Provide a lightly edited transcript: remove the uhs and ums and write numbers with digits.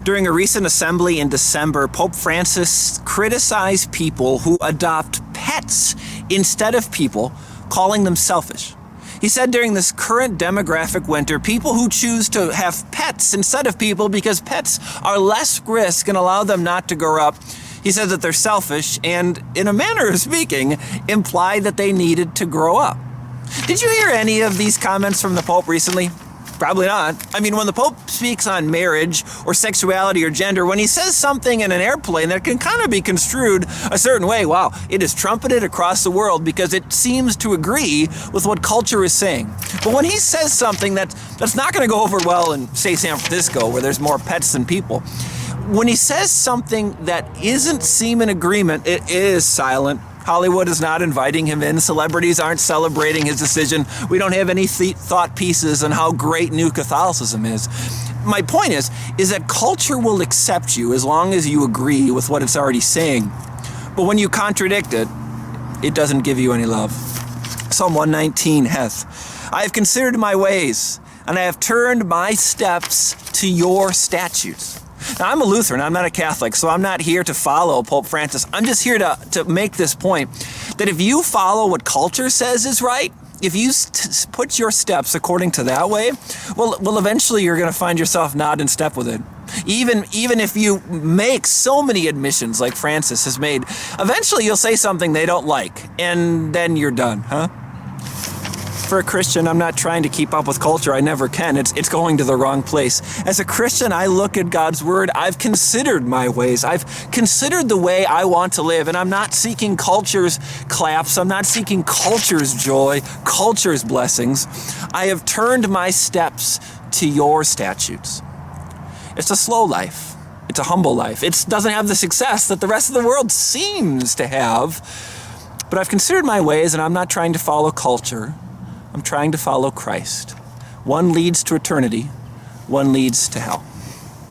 During a recent assembly in December, Pope Francis criticized people who adopt pets instead of people, calling them selfish. He said during this current demographic winter, people who choose to have pets instead of people because pets are less risk and allow them not to grow up, he said that they're selfish and, in a manner of speaking, implied that they needed to grow up. Did you hear any of these comments from the Pope recently? Probably not. I mean, when the Pope speaks on marriage or sexuality or gender, when he says something in an airplane that can kind of be construed a certain way, wow, it is trumpeted across the world because it seems to agree with what culture is saying. But when he says something that's not going to go over well in, say, San Francisco, where there's more pets than people, when he says something that isn't seem in agreement, it is silent. Hollywood is not inviting him in. Celebrities aren't celebrating his decision. We don't have any thought pieces on how great new Catholicism is. My point is that culture will accept you as long as you agree with what it's already saying. But when you contradict it, it doesn't give you any love. Psalm 119 hath, I have considered my ways, and I have turned my steps to your statutes. Now, I'm a Lutheran, I'm not a Catholic, so I'm not here to follow Pope Francis. I'm just here to make this point, that if you follow what culture says is right, if you put your steps according to that way, well, eventually you're going to find yourself not in step with it. Even if you make so many admissions like Francis has made, eventually you'll say something they don't like, and then you're done, huh? For a Christian, I'm not trying to keep up with culture. I never can. It's going to the wrong place. As a Christian, I look at God's word. I've considered my ways. I've considered the way I want to live, and I'm not seeking culture's claps. I'm not seeking culture's joy, culture's blessings. I have turned my steps to your statutes. It's a slow life. It's a humble life. It doesn't have the success that the rest of the world seems to have. But I've considered my ways, and I'm not trying to follow culture. I'm trying to follow Christ. One leads to eternity, one leads to hell.